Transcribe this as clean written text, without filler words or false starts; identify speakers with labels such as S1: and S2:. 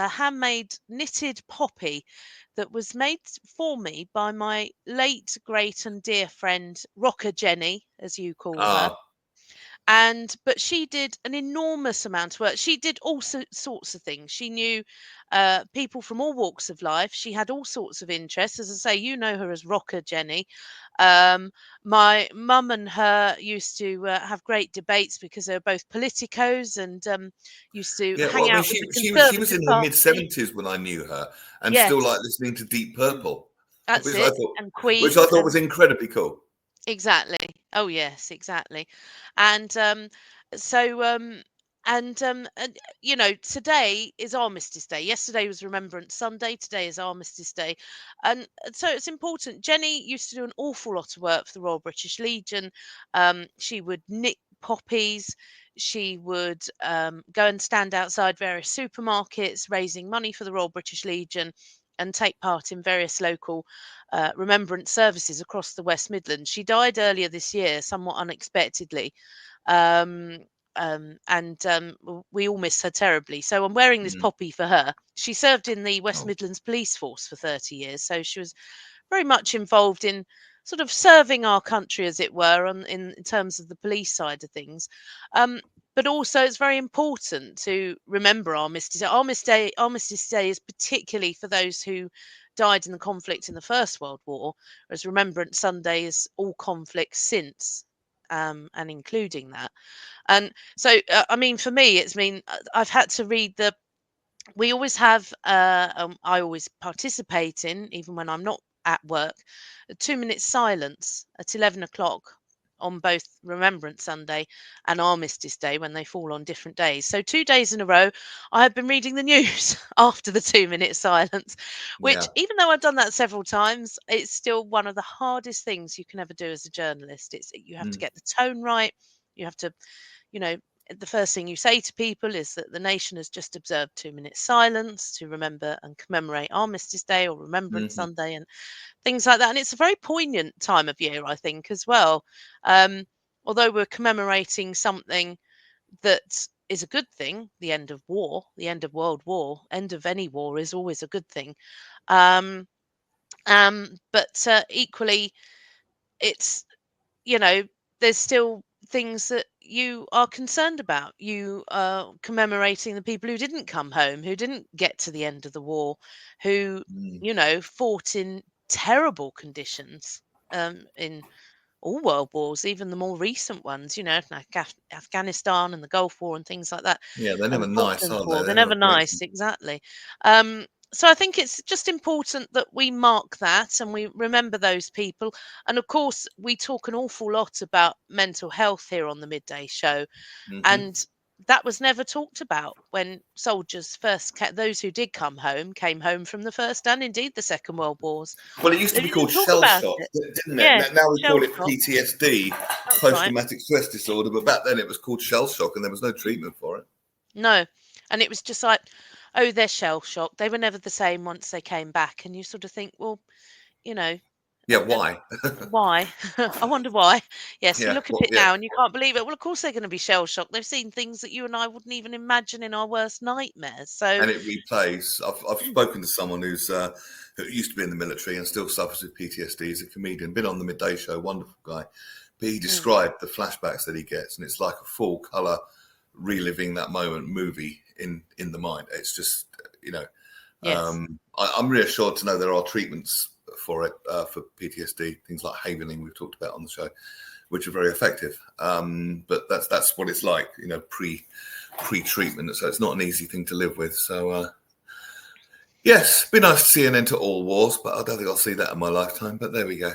S1: a handmade knitted poppy that was made for me by my late great and dear friend Rocker Jenny, as you call her.
S2: Ah,
S1: But she did an enormous amount of work. She did all sorts of things. She knew people from all walks of life. She had all sorts of interests. As I say, you know her as Rocker Jenny. Um, my mum and her used to have great debates because they were both politicos and used to
S2: yeah.
S1: hang
S2: Well, I mean,
S1: out with
S2: she
S1: the
S2: she was she was
S1: Conservative
S2: in her mid
S1: Party.
S2: seventies when I knew her, and still
S1: Yes,
S2: like listening to Deep Purple,
S1: that's
S2: which I
S1: it.
S2: thought
S1: And
S2: which
S1: Queen
S2: I thought was
S1: and
S2: incredibly cool.
S1: exactly. Oh yes, exactly. And so today is Armistice Day. Yesterday was Remembrance Sunday. Today is Armistice Day, and so it's important. Jenny used to do an awful lot of work for the Royal British Legion. She would knit poppies. She would go and stand outside various supermarkets, raising money for the Royal British Legion, and take part in various local remembrance services across the West Midlands. She died earlier this year, somewhat unexpectedly. Um, we all miss her terribly. So I'm wearing this
S2: Mm.
S1: poppy for her. She served in the West
S2: Oh,
S1: Midlands Police Force for 30 years, so she was very much involved in sort of serving our country, as it were, in terms of the police side of things. Um, but also, it's very important to remember Armistice. Armistice Day is particularly for those who died in the conflict in the First World War, whereas Remembrance Sunday is all conflicts since, and including that. And so, I mean, for me, I've had to read the we always have I always participate in, even when I'm not at work, a 2 minute silence at 11 o'clock on both Remembrance Sunday and Armistice Day when they fall on different days. So 2 days in a row I have been reading the news after the 2 minute silence, which,
S2: yeah.
S1: even though I've done that several times, it's still one of the hardest things you can ever do as a journalist. It's You have to
S2: Mm.
S1: get the tone right. You have to, you know, the first thing you say to people is that the nation has just observed 2 minutes silence to remember and commemorate Armistice Day or Remembrance
S2: Hmm.
S1: Sunday and things like that. And it's a very poignant time of year, I think, as well. Um, Although we're commemorating something that is a good thing, the end of war, the end of World War, end of any war is always a good thing. Um, but equally, it's you know, there's still things that you are concerned about. You are commemorating the people who didn't come home, who didn't get to the end of the war, who,
S2: Mm.
S1: fought in terrible conditions in all world wars, even the more recent ones, like Afghanistan and the Gulf War and things like that,
S2: Yeah, they're
S1: and
S2: never
S1: the
S2: nice,
S1: Falklands
S2: aren't they?
S1: War. They're
S2: They're
S1: never
S2: never
S1: nice,
S2: pleasant.
S1: exactly. So I think it's just important that we mark that and we remember those people. And of course, we talk an awful lot about mental health here on the Midday Show,
S2: Hmm.
S1: and that was never talked about when soldiers those who did come home came home from the First and indeed the Second World Wars.
S2: Well, it used
S1: They
S2: to be called
S1: didn't talk
S2: shell
S1: about
S2: shock,
S1: it.
S2: didn't it?
S1: Yes,
S2: Now we
S1: shell
S2: call it
S1: shock.
S2: PTSD,
S1: That's right.
S2: post-traumatic stress disorder, but back then it was called shell shock, and there was no treatment for it.
S1: No. And it was just like, oh, they're shell shocked. They were never the same once they came back. And you sort of think, well, you know,
S2: Yeah,
S1: and
S2: why?
S1: why? I wonder why. Yes, we
S2: Yeah,
S1: look at
S2: well,
S1: it
S2: yeah,
S1: now and you can't believe it. Well, of course they're going to be shell shocked. They've seen things that you and I wouldn't even imagine in our worst nightmares. So,
S2: and it replays. I've spoken to someone who used to be in the military and still suffers with PTSD. He's a comedian, been on the Midday Show, wonderful guy. But he
S1: mm,
S2: described the flashbacks that he gets, and it's like a full color reliving that moment movie in the mind. It's just
S1: yes,
S2: I'm reassured to know there are treatments for it for PTSD, things like havening we've talked about on the show, which are very effective. But that's what it's like, pre-treatment. So it's not an easy thing to live with. So yes, be nice to see an end to all wars, but I don't think I'll see that in my lifetime. But there we go.